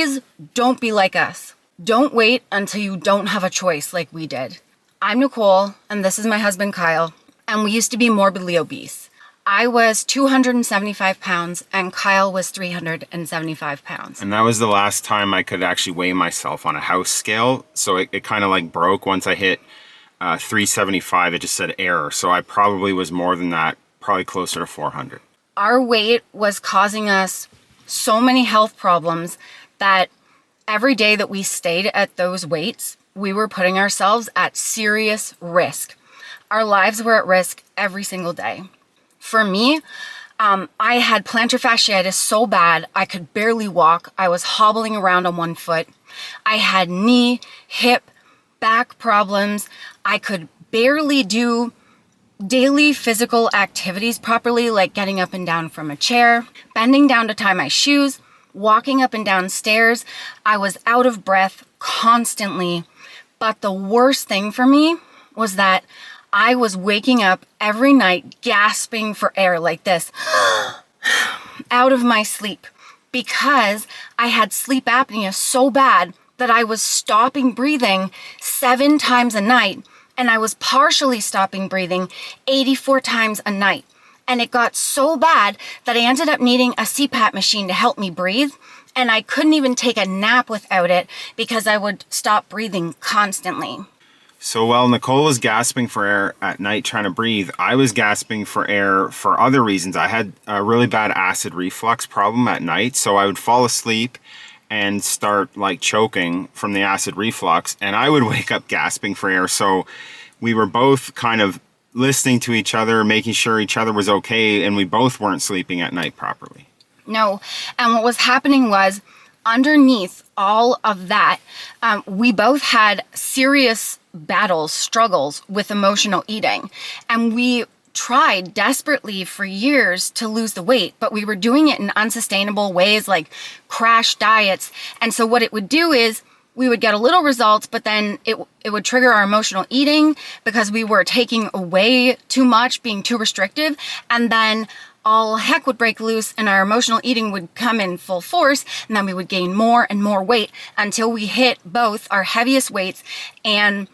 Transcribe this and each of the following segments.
Please don't be like us. Don't wait until you don't have a choice like we did. I'm Nicole, and this is my husband, Kyle, and we used to be morbidly obese. I was 275 pounds, and Kyle was 375 pounds. And that was the last time I could actually weigh myself on a house scale. So it kind of like broke once I hit 375. It just said error. So I probably was more than that, probably closer to 400. Our weight was causing us so many health problems that every day that we stayed at those weights, we were putting ourselves at serious risk. Our lives were at risk every single day. For me, I had plantar fasciitis so bad I could barely walk. I was hobbling around on one foot. I had knee, hip, back problems. I could barely do daily physical activities properly, like getting up and down from a chair, bending down to tie my shoes, walking up and down stairs. I was out of breath constantly. But the worst thing for me was that I was waking up every night gasping for air like this out of my sleep because I had sleep apnea so bad that I was stopping breathing 7 times a night, and I was partially stopping breathing 84 times a night. And it got so bad that I ended up needing a CPAP machine to help me breathe, and I couldn't even take a nap without it because I would stop breathing constantly. So while Nicole was gasping for air at night trying to breathe, I was gasping for air for other reasons. I had a really bad acid reflux problem at night, so I would fall asleep and start like choking from the acid reflux, and I would wake up gasping for air. So we were both kind of listening to each other, making sure each other was okay, and we both weren't sleeping at night properly. No, and what was happening was underneath all of that, we both had serious battles, struggles with emotional eating. And we tried desperately for years to lose the weight, but we were doing it in unsustainable ways like crash diets. And so what it would do is we would get a little results, but then it would trigger our emotional eating because we were taking away too much, being too restrictive. And then all heck would break loose and our emotional eating would come in full force, and then we would gain more and more weight until we hit both our heaviest weights, and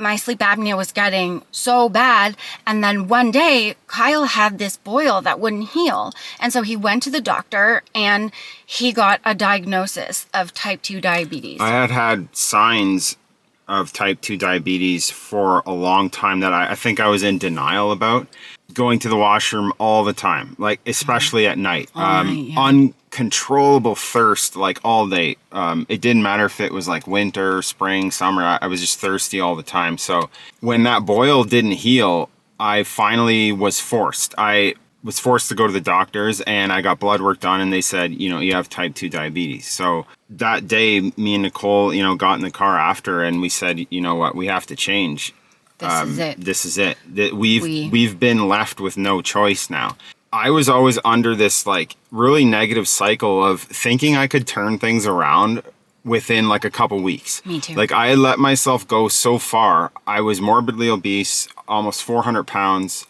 my sleep apnea was getting so bad. And then one day Kyle had this boil that wouldn't heal, and so he went to the doctor and he got a diagnosis of type 2 diabetes. I had signs of type 2 diabetes for a long time that I think I was in denial about. Going to the washroom all the time, like especially at night. Uncontrollable thirst like all day. It didn't matter if it was like winter, spring, summer. I was just thirsty all the time. So when that boil didn't heal, I finally was forced. I was forced to go to the doctors, and I got blood work done, and they said, you have type 2 diabetes. So that day, me and Nicole, got in the car after, and we said, you know what, we have to change. This is it. We've been left with no choice now. I was always under this like really negative cycle of thinking I could turn things around within like a couple weeks. Me too. Like I let myself go so far. I was morbidly obese, almost 400 pounds.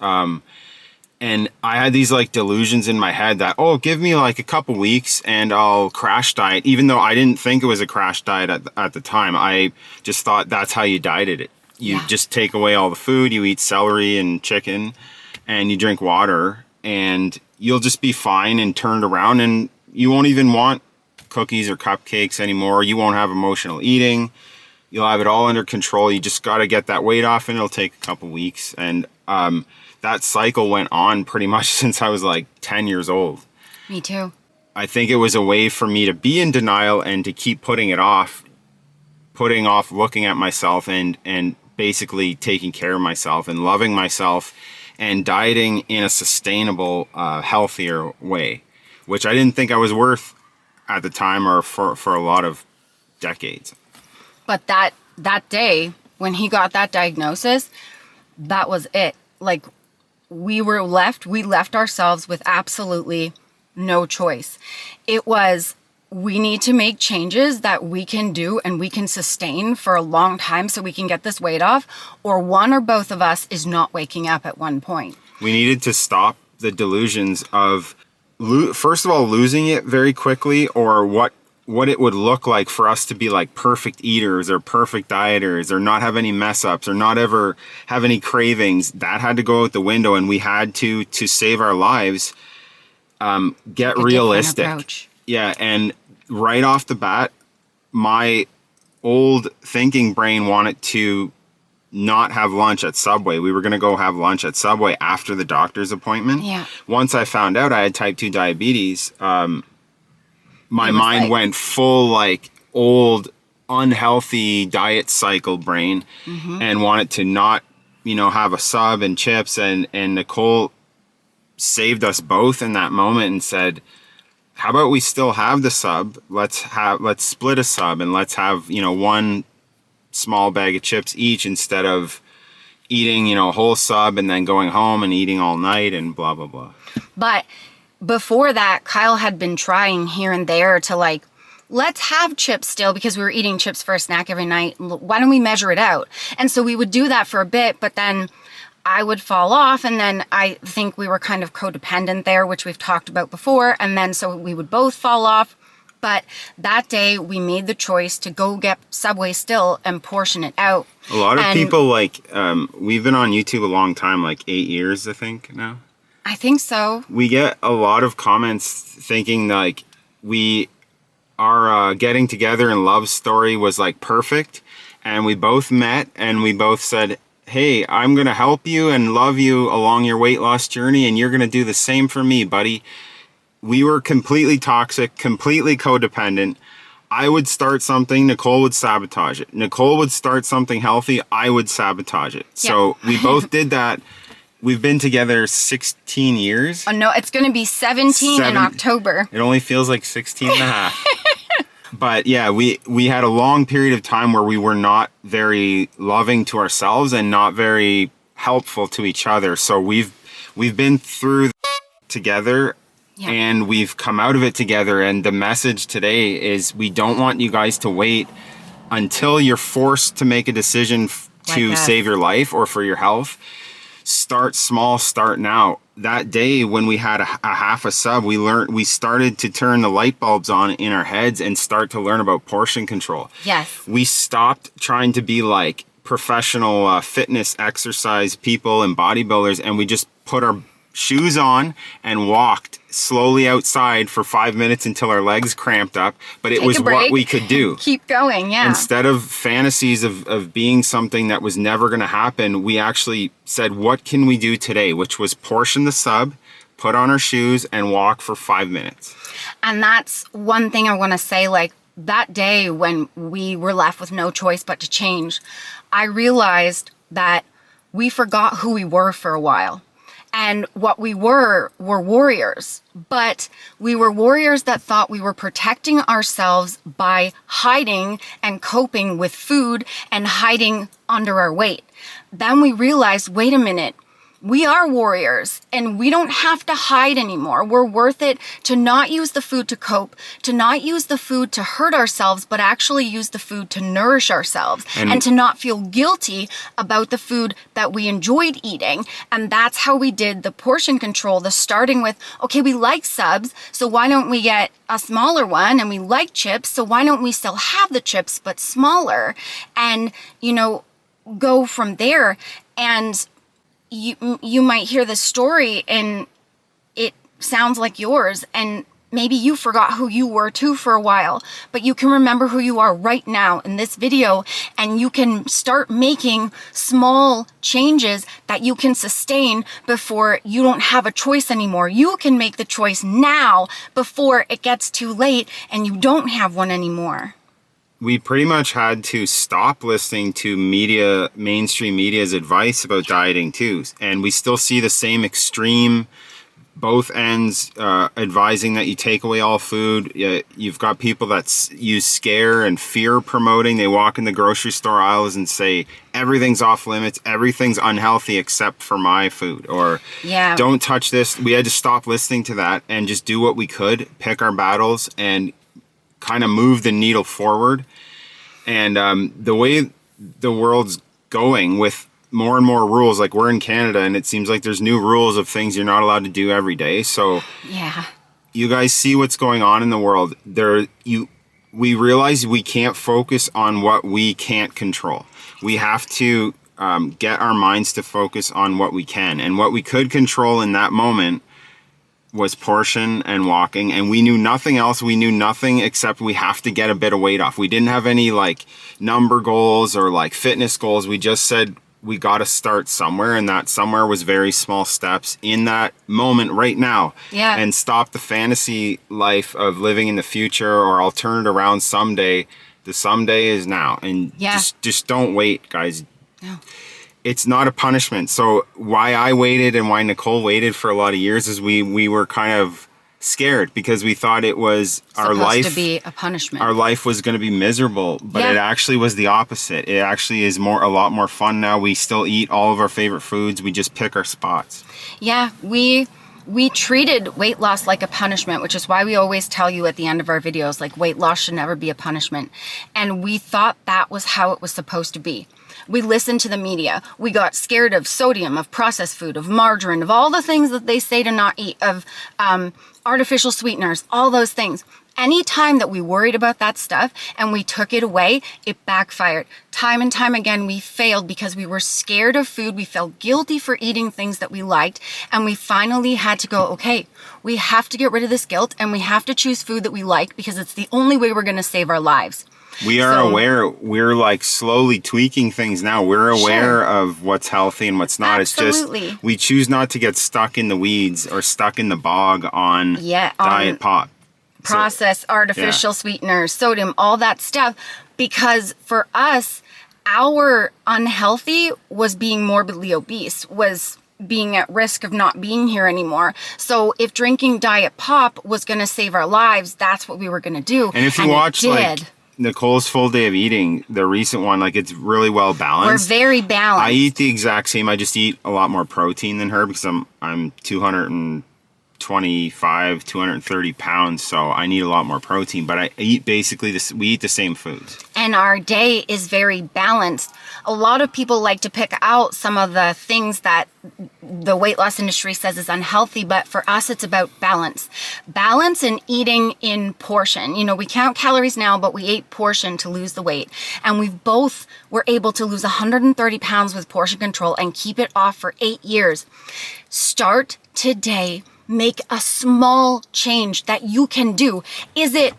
And I had these like delusions in my head that, give me like a couple weeks and I'll crash diet, even though I didn't think it was a crash diet at the time. I just thought that's how you dieted it. You just take away all the food, you eat celery and chicken, and you drink water, and you'll just be fine and turned around, and you won't even want cookies or cupcakes anymore. You won't have emotional eating. You'll have it all under control. You just got to get that weight off, and it'll take a couple weeks. And that cycle went on pretty much since I was like 10 years old. Me too. I think it was a way for me to be in denial and to keep putting off looking at myself and basically taking care of myself and loving myself and dieting in a sustainable, healthier way, which I didn't think I was worth at the time or for a lot of decades. But that day when he got that diagnosis, that was it. Like we left ourselves with absolutely no choice. It was, we need to make changes that we can do and we can sustain for a long time so we can get this weight off, or one or both of us is not waking up at one point. We needed to stop the delusions of, first of all, losing it very quickly, or what what it would look like for us to be like perfect eaters or perfect dieters or not have any mess ups or not ever have any cravings. That had to go out the window, and we had to save our lives, get realistic. Yeah. And right off the bat, my old thinking brain wanted to not have lunch at Subway. We were going to go have lunch at Subway after the doctor's appointment. Yeah. Once I found out I had type 2 diabetes, my mind went full like old unhealthy diet cycle brain, and wanted to not, have a sub and chips, and Nicole saved us both in that moment and said, how about we still have the sub? Let's split a sub, and let's have, one small bag of chips each instead of eating, a whole sub and then going home and eating all night and blah, blah, blah. But before that, Kyle had been trying here and there to like, let's have chips still, because we were eating chips for a snack every night. Why don't we measure it out? And so we would do that for a bit, but then I would fall off, and then I think we were kind of codependent there, which we've talked about before, and then so we would both fall off. But that day we made the choice to go get Subway still and portion it out. A lot of people we've been on YouTube a long time, like 8 years, I think now. I think so. We get a lot of comments thinking like our getting together and love story was like perfect, and we both met and we both said, hey, I'm going to help you and love you along your weight loss journey, and you're going to do the same for me, buddy. We were completely toxic, completely codependent. I would start something, Nicole would sabotage it. Nicole would start something healthy, I would sabotage it. Yeah. So we both did that. We've been together 16 years. Oh, no, it's going to be 17 in October. It only feels like 16 and a half. But yeah, we had a long period of time where we were not very loving to ourselves and not very helpful to each other. So we've been through together, yeah, and we've come out of it together. And the message today is we don't want you guys to wait until you're forced to make a decision to save your life or for your health. Start small, start now. That day when we had a half a sub, we started to turn the light bulbs on in our heads and start to learn about portion control. Yes. We stopped trying to be like professional fitness exercise people and bodybuilders, and we just put our shoes on and walked slowly outside for 5 minutes until our legs cramped up. But it was what we could do. Keep going, yeah. Instead of fantasies of being something that was never going to happen, we actually said, what can we do today? Which was portion the sub, put on our shoes, and walk for 5 minutes. And that's one thing I want to say, like that day when we were left with no choice but to change, I realized that we forgot who we were for a while. And what we were warriors, but we were warriors that thought we were protecting ourselves by hiding and coping with food and hiding under our weight. Then we realized, wait a minute, we are warriors and we don't have to hide anymore. We're worth it to not use the food to cope, to not use the food to hurt ourselves, but actually use the food to nourish ourselves and to not feel guilty about the food that we enjoyed eating. And that's how we did the portion control, the starting with, okay, we like subs, so why don't we get a smaller one? And we like chips, so why don't we still have the chips but smaller? And, go from there. And you might hear the story and it sounds like yours, and maybe you forgot who you were too for a while, but you can remember who you are right now in this video, and you can start making small changes that you can sustain before you don't have a choice anymore. You can make the choice now before it gets too late and you don't have one anymore. We pretty much had to stop listening to mainstream media's advice about dieting too. And we still see the same extreme, both ends, advising that you take away all food. You've got people that use scare and fear promoting. They walk in the grocery store aisles and say, everything's off limits, everything's unhealthy except for my food. Or don't touch this. We had to stop listening to that and just do what we could, pick our battles, and kind of move the needle forward. And the way the world's going with more and more rules, like we're in Canada and it seems like there's new rules of things you're not allowed to do every day. So yeah, you guys see what's going on in the world. we realized we can't focus on what we can't control. We have to get our minds to focus on what we can. And what we could control in that moment was portion and walking. And we knew nothing else. We knew nothing except we have to get a bit of weight off. We didn't have any like number goals or like fitness goals. We just said we got to start somewhere. And that somewhere was very small steps in that moment right now. Yeah. And stop the fantasy life of living in the future, or I'll turn it around someday. The someday is now. And just don't wait, guys. No. It's not a punishment. So why I waited and why Nicole waited for a lot of years is we were kind of scared because we thought it was our life to be a punishment. Our life was going to be miserable, but it actually was the opposite. It actually is a lot more fun now. We still eat all of our favorite foods. We just pick our spots. Yeah, we treated weight loss like a punishment, which is why we always tell you at the end of our videos, like, weight loss should never be a punishment. And we thought that was how it was supposed to be. We listened to the media. We got scared of sodium, of processed food, of margarine, of all the things that they say to not eat, of artificial sweeteners, all those things. Anytime that we worried about that stuff and we took it away, it backfired. Time and time again, we failed because we were scared of food. We felt guilty for eating things that we liked. And we finally had to go, okay, we have to get rid of this guilt and we have to choose food that we like because it's the only way we're going to save our lives. We are aware. We're like slowly tweaking things now. We're aware of what's healthy and what's not. Absolutely. It's just we choose not to get stuck in the weeds or stuck in the bog on diet pop. Processed, artificial sweeteners, sodium, all that stuff. Because for us, our unhealthy was being morbidly obese, was being at risk of not being here anymore. So if drinking diet pop was going to save our lives, that's what we were going to do. And if you watch like Nicole's full day of eating, the recent one, like, it's really well balanced. We're very balanced. I eat the exact same. I just eat a lot more protein than her because I'm 225, 230 pounds, so I need a lot more protein. But I eat basically this. We eat the same foods. And our day is very balanced. A lot of people like to pick out some of the things that the weight loss industry says is unhealthy, but for us, it's about balance. Balance in eating in portion. You know, we count calories now, but we ate portion to lose the weight. And we both were able to lose 130 pounds with portion control and keep it off for 8 years. Start today. Make a small change that you can do. Is it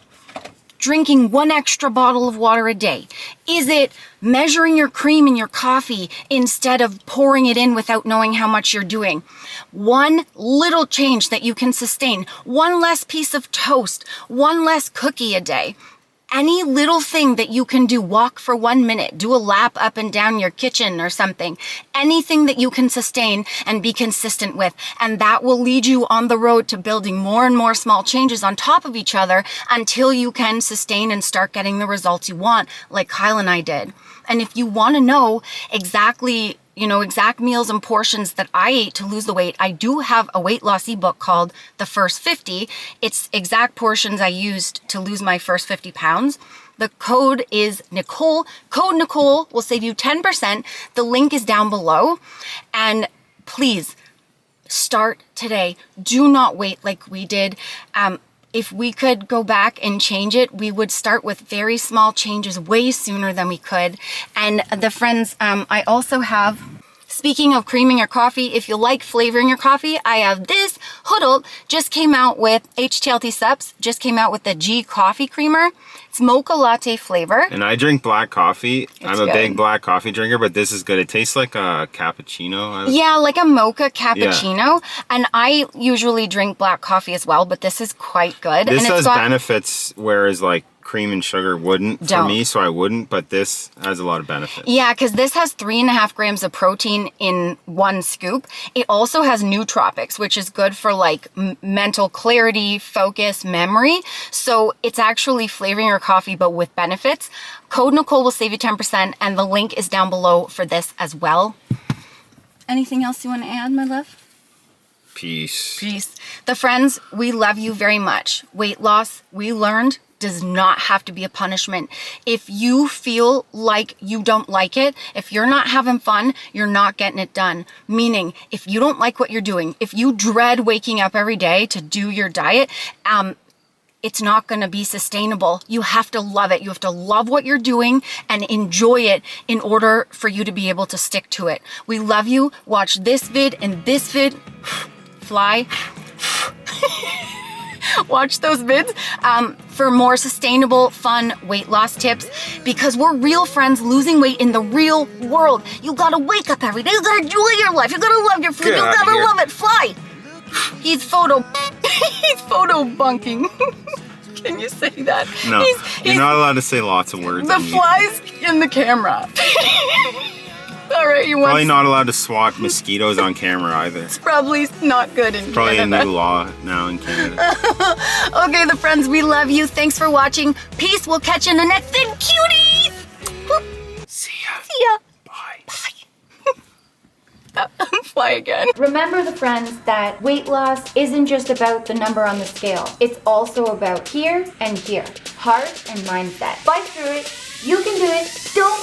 drinking 1 extra bottle of water a day? Is it measuring your cream in your coffee instead of pouring it in without knowing how much you're doing? One little change that you can sustain, 1 less piece of toast, 1 less cookie a day. Any little thing that you can do, walk for 1 minute, do a lap up and down your kitchen or something, anything that you can sustain and be consistent with. And that will lead you on the road to building more and more small changes on top of each other until you can sustain and start getting the results you want, like Kyle and I did. And if you want to know exactly, exact meals and portions that I ate to lose the weight, I do have a weight loss ebook called The First 50. It's exact portions I used to lose my first 50 pounds. The code is Nicole. Code Nicole will save you 10%. The link is down below. And please start today. Do not wait like we did. If we could go back and change it, we would start with very small changes way sooner than we could. And the friends, I also have, speaking of creaming your coffee, if you like flavoring your coffee, I have this Huddle just came out with HTLT Sups, just came out with the G coffee creamer. It's mocha latte flavor. And I drink black coffee. I'm a good. big black coffee drinker, but this is good. It tastes like a cappuccino. Yeah, like a mocha cappuccino. Yeah. And I usually drink black coffee as well, but this is quite good. This and has benefits, whereas like cream and sugar wouldn't for me, so I wouldn't, but this has a lot of benefits. Yeah, because this has 3.5 grams of protein in 1 scoop. It also has nootropics, which is good for like mental clarity, focus, memory. So it's actually flavoring your coffee, but with benefits. Code Nicole will save you 10%, and the link is down below for this as well. Anything else you want to add, my love? Peace. The friends, we love you very much. Weight loss, we learned, does not have to be a punishment. If you feel like you don't like it, if you're not having fun, you're not getting it done. Meaning, if you don't like what you're doing, if you dread waking up every day to do your diet, it's not going to be sustainable. You have to love it. You have to love what you're doing and enjoy it in order for you to be able to stick to it. We love you. Watch this vid and this vid. Fly. Watch those vids for more sustainable, fun weight loss tips, because we're real friends losing weight in the real world. You gotta wake up every day. You gotta enjoy your life. You gotta love your food. Get You outta gotta here. love it. Fly. He's photo bunking. Can you say that? No, you're not allowed to say lots of words. The on YouTube. fly's in the camera. All right, you want? Probably not allowed to swat mosquitoes on camera either. It's probably not good in Probably Canada. a new law now in Canada. Okay, the friends, we love you. Thanks for watching. Peace. We'll catch you in the next vid, cuties. See ya. See ya. Bye. Bye. Fly again. Remember, the friends, that weight loss isn't just about the number on the scale. It's also about here and here. Heart and mindset. Fight through it. You can do it. Don't